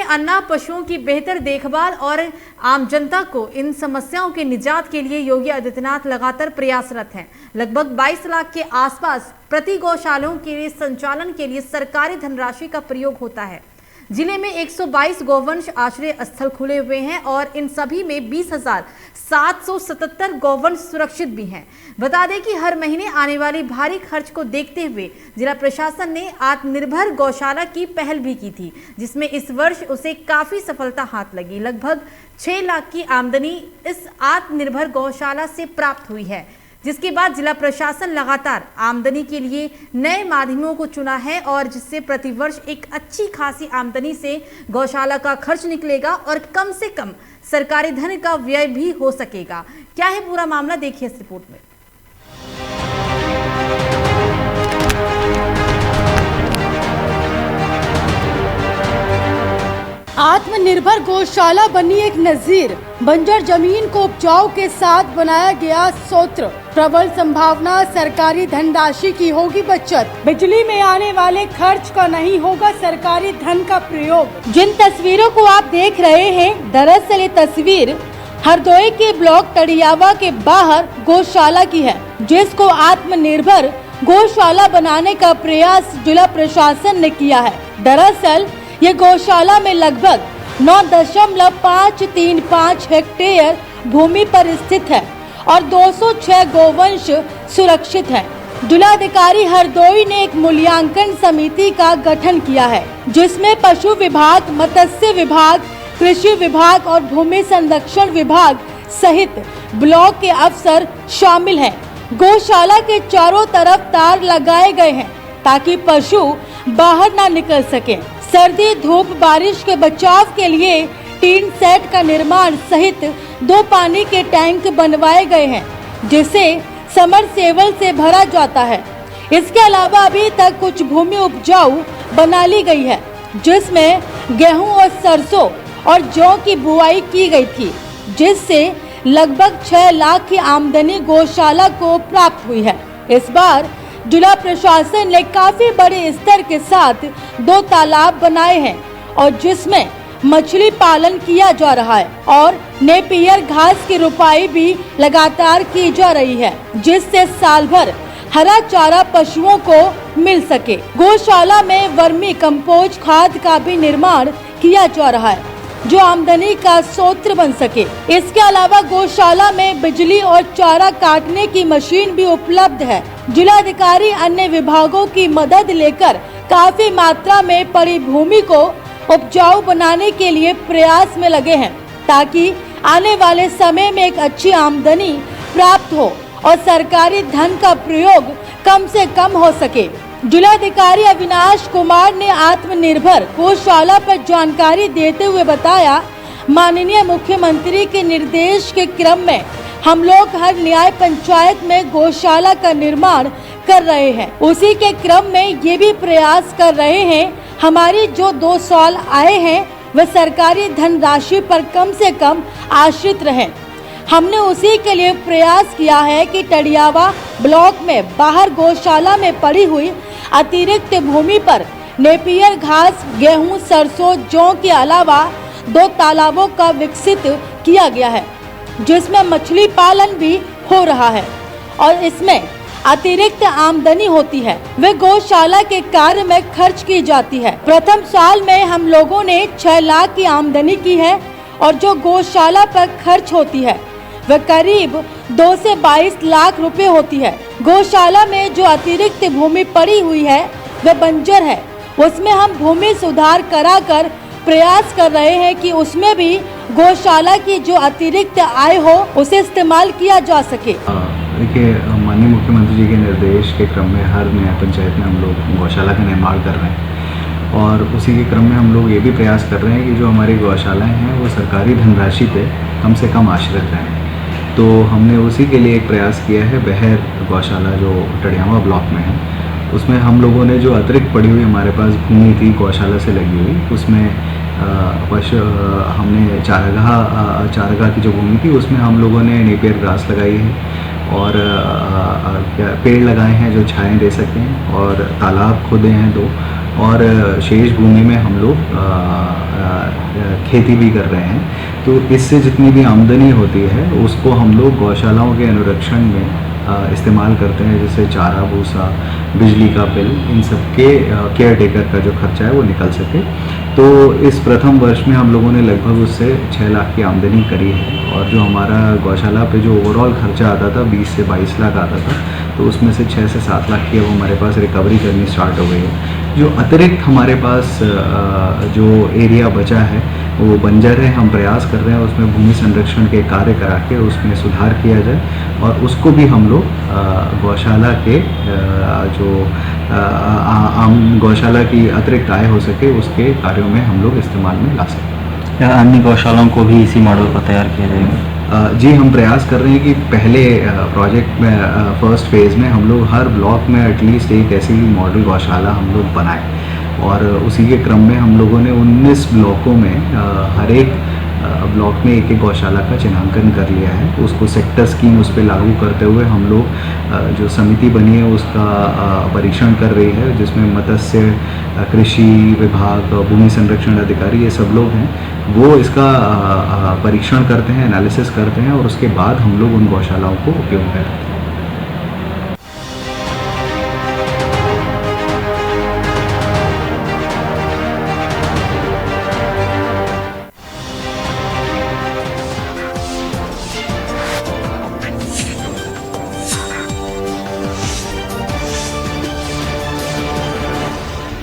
अन्ना पशुओं की बेहतर देखभाल और आम जनता को इन समस्याओं के निजात के लिए योगी आदित्यनाथ लगातार प्रयासरत हैं। लगभग 22 लाख के आसपास प्रति गौशालाओं के संचालन के लिए सरकारी धनराशि का प्रयोग होता है। जिले में 122 गौवंश आश्रय स्थल खुले हुए हैं और इन सभी में 20,777 गौवंश सुरक्षित भी हैं। बता दें कि हर महीने आने वाली भारी खर्च को देखते हुए जिला प्रशासन ने आत्मनिर्भर गौशाला की पहल भी की थी, जिसमें इस वर्ष उसे काफी सफलता हाथ लगी। लगभग 6 लाख की आमदनी इस आत्मनिर्भर गौशाला से प्राप्त हुई है, जिसके बाद जिला प्रशासन लगातार आमदनी के लिए नए माध्यमों को चुना है और जिससे प्रतिवर्ष एक अच्छी खासी आमदनी से गौशाला का खर्च निकलेगा और कम से कम सरकारी धन का व्यय भी हो सकेगा। क्या है पूरा मामला, देखिए इस रिपोर्ट में। आत्मनिर्भर गौशाला बनी एक नजीर। बंजर जमीन को उपजाऊ के साथ बनाया गया सूत्र। प्रबल संभावना सरकारी धनराशि की होगी बचत। बिजली में आने वाले खर्च का नहीं होगा सरकारी धन का प्रयोग। जिन तस्वीरों को आप देख रहे हैं, दरअसल ये तस्वीर हरदोई के ब्लॉक टड़ियावा के बाहर गौशाला की है, जिसको आत्मनिर्भर गौशाला बनाने का प्रयास जिला प्रशासन ने किया है। दरअसल ये गौशाला में लगभग 9.535 हेक्टेयर भूमि पर स्थित है और 206 गौवंश सुरक्षित हैं। जिलाधिकारी हरदोई ने एक मूल्यांकन समिति का गठन किया है, जिसमें पशु विभाग, मत्स्य विभाग, कृषि विभाग और भूमि संरक्षण विभाग सहित ब्लॉक के अफसर शामिल हैं। गौशाला के चारों तरफ तार लगाए गए हैं ताकि पशु बाहर न निकल सके। सर्दी, धूप, बारिश के बचाव के लिए टीन सेट का निर्माण सहित 2 पानी के टैंक बनवाए गए हैं, जिसे समरसेबल से भरा जाता है। इसके अलावा अभी तक कुछ भूमि उपजाऊ बना ली गई है, जिसमें गेहूं और सरसों और जौ की बुआई की गई थी, जिससे लगभग 6 लाख की आमदनी गौशाला को प्राप्त हुई है। इस बार जिला प्रशासन ने काफी बड़े स्तर के साथ 2 तालाब बनाए हैं और जिसमें मछली पालन किया जा रहा है और नेपियर घास की रोपाई भी लगातार की जा रही है, जिससे साल भर हरा चारा पशुओं को मिल सके। गौशाला में वर्मी कंपोस्ट खाद का भी निर्माण किया जा रहा है, जो आमदनी का स्रोत बन सके। इसके अलावा गौशाला में बिजली और चारा काटने की मशीन भी उपलब्ध है। जिलाधिकारी अन्य विभागों की मदद लेकर काफी मात्रा में पड़ी भूमि को उपजाऊ बनाने के लिए प्रयास में लगे हैं, ताकि आने वाले समय में एक अच्छी आमदनी प्राप्त हो और सरकारी धन का प्रयोग कम से कम हो सके। जिलाधिकारी अविनाश कुमार ने आत्मनिर्भर गौशाला पर जानकारी देते हुए बताया, माननीय मुख्यमंत्री के निर्देश के क्रम में हम लोग हर न्याय पंचायत में गौशाला का निर्माण कर रहे हैं। उसी के क्रम में ये भी प्रयास कर रहे हैं, हमारी जो 2 साल आए हैं वह सरकारी धनराशि पर कम से कम आश्रित रहें। हमने उसी के लिए प्रयास किया है कि टड़ियावा ब्लॉक में बाहर गौशाला में पड़ी हुई अतिरिक्त भूमि पर नेपियर घास, गेहूं, सरसों, जौ के अलावा 2 तालाबों का विकसित किया गया है, जिसमें मछली पालन भी हो रहा है और इसमें अतिरिक्त आमदनी होती है। वे गौशाला के कार्य में खर्च की जाती है। प्रथम साल में हम लोगों ने 6 लाख की आमदनी की है और जो गौशाला पर खर्च होती है वह करीब 2 से 22 लाख रुपए होती है। गौशाला में जो अतिरिक्त भूमि पड़ी हुई है वह बंजर है, उसमें हम भूमि सुधार कराकर प्रयास कर रहे हैं कि उसमें भी गौशाला की जो अतिरिक्त आय हो उसे इस्तेमाल किया जा सके। देखिए, माननीय मुख्यमंत्री जी के निर्देश के क्रम में हर न्याय पंचायत में हम लोग गौशाला का निर्माण कर रहे हैं और उसी के क्रम में हम लोग ये भी प्रयास कर रहे हैं कि जो हमारी गौशालाएं हैं वो सरकारी धनराशि पे कम से कम आश्रित रहें। तो हमने उसी के लिए एक प्रयास किया है। बहर गौशाला जो टड़ियावा ब्लॉक में है, उसमें हम लोगों ने जो अतिरिक्त पड़ी हुई हमारे पास भूमि थी गौशाला से लगी हुई, उसमें हमने चारागाह की जो भूमि थी उसमें हम लोगों ने नेपियर ग्रास लगाई है और पेड़ लगाए हैं जो छाएं दे सकें और तालाब खोदे हैं 2 और शेष भूमि में हम लोग खेती भी कर रहे हैं। तो इससे जितनी भी आमदनी होती है उसको हम लोग गौशालाओं के अनुरक्षण में इस्तेमाल करते हैं, जैसे चारा, भूसा, बिजली का बिल, इन सब के केयर टेकर का जो खर्चा है वो निकल सके। तो इस प्रथम वर्ष में हम लोगों ने लगभग उससे 6 लाख की आमदनी करी है, और जो हमारा गौशाला पे जो ओवरऑल खर्चा आता था 20 से 22 लाख आता था, तो उसमें से 6 से 7 लाख की अब हमारे पास रिकवरी करनी स्टार्ट हो गई है। जो अतिरिक्त हमारे पास जो एरिया बचा है वो बंजर है, हम प्रयास कर रहे हैं उसमें भूमि संरक्षण के कार्य करा के उसमें सुधार किया जाए, और उसको भी हम लोग गौशाला के जो आम गौशाला की अतिरिक्त आय हो सके उसके कार्यों में हम लोग इस्तेमाल में ला सकें। अन्य गौशालाओं को भी इसी मॉडल पर तैयार किया जाएगा? जी, हम प्रयास कर रहे हैं कि पहले प्रोजेक्ट में फर्स्ट फेज़ में हम लोग हर ब्लॉक में एटलीस्ट एक ऐसी मॉडल गौशाला हम लोग बनाएं, और उसी के क्रम में हम लोगों ने 19 ब्लॉकों में हर एक ब्लॉक में एक एक गौशाला का चिन्हांकन कर लिया है। उसको सेक्टर स्कीम उस पर लागू करते हुए हम लोग जो समिति बनी है उसका परीक्षण कर रही है, जिसमें मत्स्य, कृषि विभाग, भूमि संरक्षण अधिकारी, ये सब लोग हैं, वो इसका परीक्षण करते हैं, एनालिसिस करते हैं, और उसके बाद हम लोग उन गौशालाओं को उपयोग करते हैं।